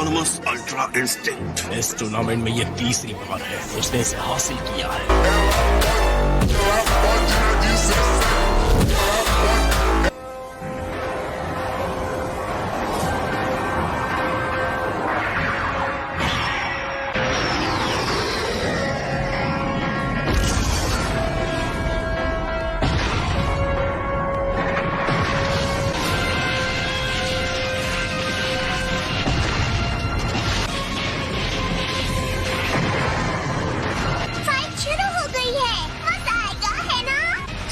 Autonomous ultra instinct. इस tournament में ये तीसरी बार है उसने इसे हासिल किया है।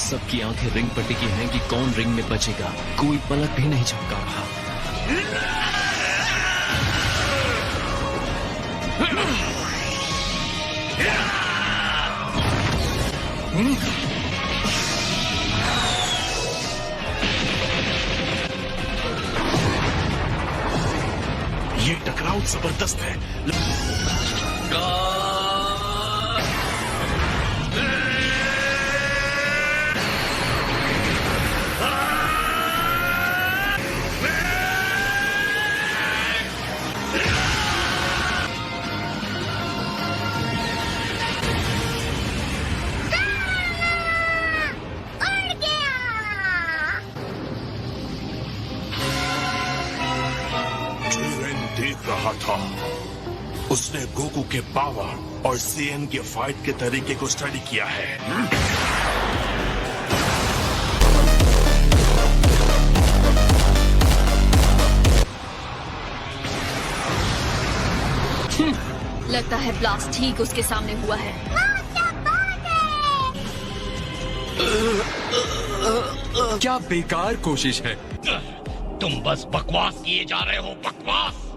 सबकी आंखें रिंग पर टिकी हैं कि कौन रिंग में बचेगा। कोई पलक भी नहीं झपका रहा। ये टकराव जबरदस्त है। देख रहा था, उसने गोकू के पावर और सीएन के फाइट के तरीके को स्टडी किया है। लगता है ब्लास्ट ठीक उसके सामने हुआ है। क्या बेकार कोशिश है। तुम बस बकवास किए जा रहे हो, बकवास।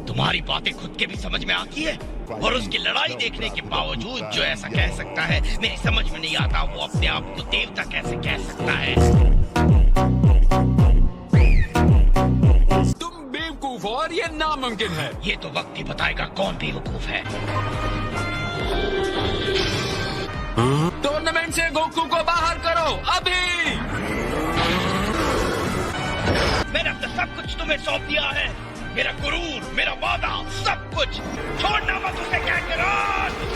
तुम्हारी बातें खुद के भी समझ में आती है, और उसकी लड़ाई देखने के बावजूद जो ऐसा कह सकता है, मेरी समझ में नहीं आता वो अपने आप को देवता कैसे कह सकता है। तुम बेवकूफ हो और ये नामुमकिन है। ये तो वक्त ही बताएगा कौन बेवकूफ है। टूर्नामेंट से गोकू को बाहर करो अभी। मैंने अब तक सब कुछ तुम्हें सौंप दिया है, मेरा गुरूर, मेरा वादा, सब कुछ। छोड़ना मत उसे, काकरोट।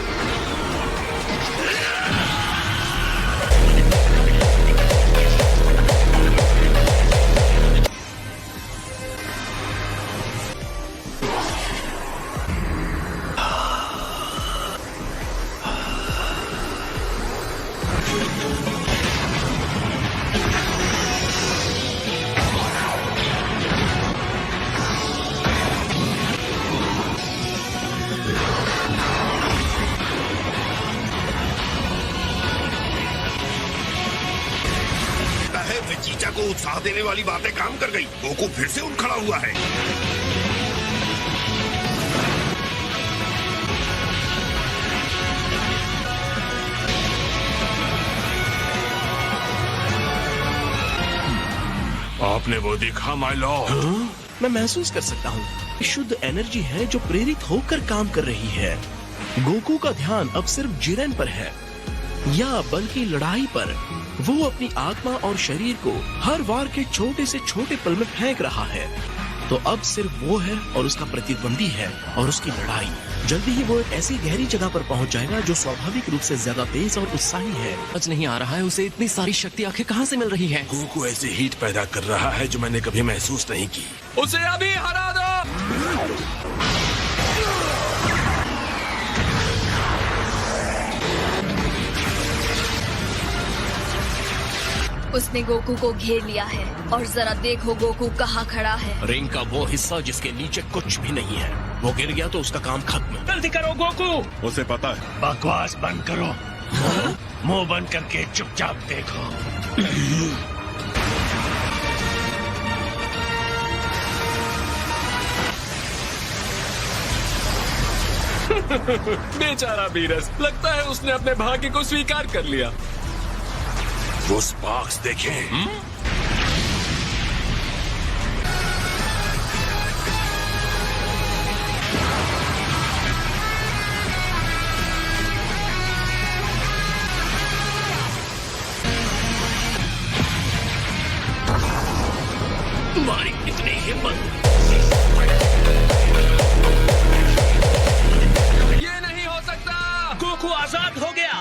चीचा को उत्साह देने वाली बातें काम कर गई। गोकू फिर से उठ खड़ा हुआ है। आपने वो देखा माय लॉर्ड? मैं महसूस कर सकता हूँ। शुद्ध एनर्जी है जो प्रेरित होकर काम कर रही है। गोकू का ध्यान अब सिर्फ जिरेन पर है, या बल्कि लड़ाई पर। वो अपनी आत्मा और शरीर को हर वार के छोटे से छोटे पल में फेंक रहा है। तो अब सिर्फ वो है और उसका प्रतिद्वंदी है और उसकी लड़ाई। जल्दी ही वो एक ऐसी गहरी जगह पर पहुंच जाएगा जो स्वाभाविक रूप से ज्यादा तेज और उत्साही है। समझ नहीं आ रहा है उसे इतनी सारी शक्ति आखिर कहाँ से मिल रही है। गोकू ऐसी हीट पैदा कर रहा है जो मैंने कभी महसूस नहीं की। उसे अभी हरा दो। उसने गोकू को घेर लिया है और जरा देखो गोकू कहाँ खड़ा है। रिंग का वो हिस्सा जिसके नीचे कुछ भी नहीं है, वो गिर गया तो उसका काम खत्म। जल्दी करो गोकू। उसे पता है। बकवास बंद करो, मुंह बंद करके चुपचाप देखो। बेचारा बीरस, लगता है उसने अपने भाग्य को स्वीकार कर लिया। वो स्पार्क्स देखें। तुम्हारी कितनी हिम्मत। गोकू आजाद हो गया।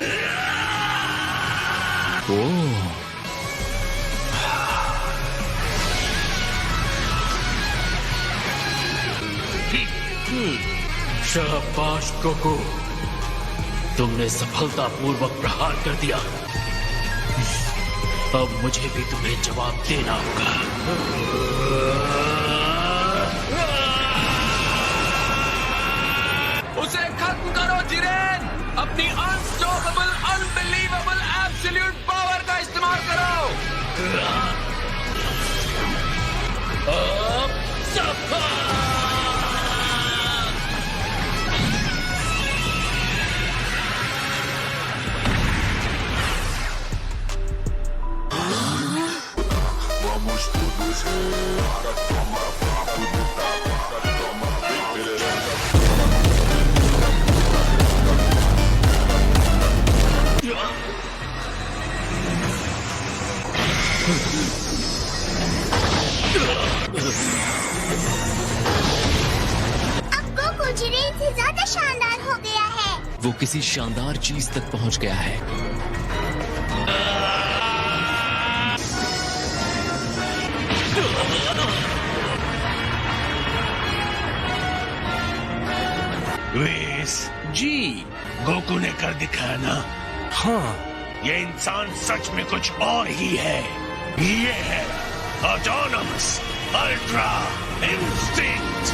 शाबाश गोकू, तुमने सफलतापूर्वक प्रहार कर दिया। अब मुझे भी तुम्हें जवाब देना होगा। उसे खत्म करो जिरेन, अपनी अनस्टॉपेबल, अनबिलीवेबल, एब्सोल्यूट पावर का इस्तेमाल करो। अब गोकू जिरेन से ज्यादा शानदार हो गया है। वो किसी शानदार चीज तक पहुंच गया है। वेस, जी गोकू ने कर दिखाया ना। हाँ, ये इंसान सच में कुछ और ही है। ये है autonomous ultra instinct.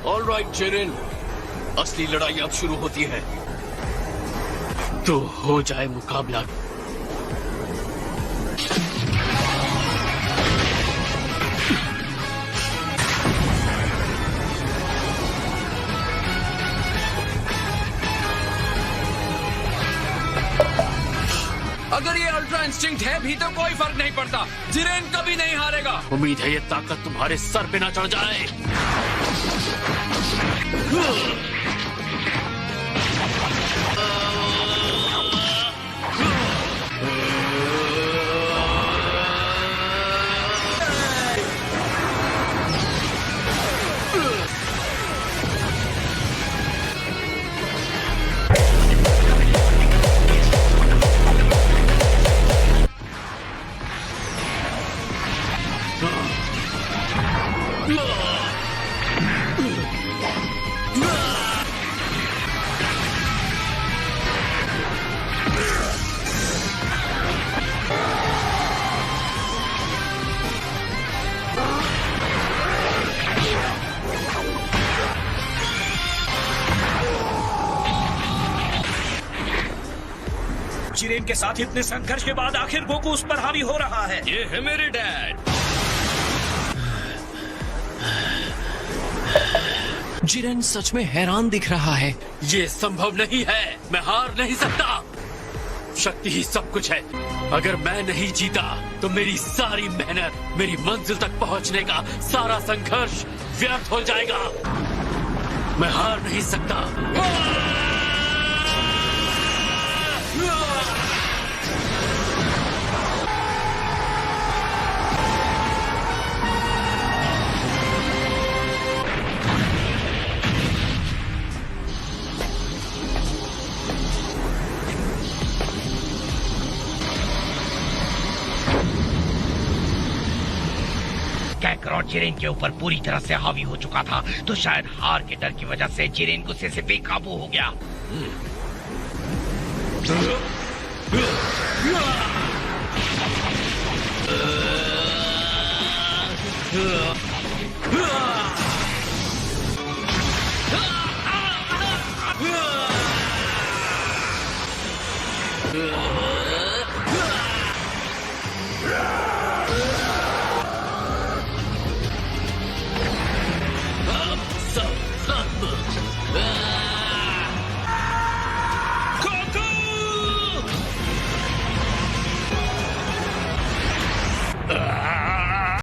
Alright Jiren, असली लड़ाई अब शुरू होती है, तो हो जाए मुकाबला। अगर ये अल्ट्रा इंस्टिंक्ट है भी तो कोई फर्क नहीं पड़ता, जिरेन कभी नहीं हारेगा। उम्मीद है ये ताकत तुम्हारे सर पे ना चढ़ जाए। जिरेन के साथ इतने संघर्ष के बाद आखिर गोकू उस पर हावी हो रहा है। ये है मेरे डैड। जिरेन सच में हैरान दिख रहा है। ये संभव नहीं है, मैं हार नहीं सकता। शक्ति ही सब कुछ है। अगर मैं नहीं जीता तो मेरी सारी मेहनत, मेरी मंजिल तक पहुंचने का सारा संघर्ष व्यर्थ हो जाएगा। मैं हार नहीं सकता। कैकरॉट जिरेन के ऊपर पूरी तरह से हावी हो चुका था, तो शायद हार के डर की वजह से जिरेन गुस्से से बेकाबू हो गया।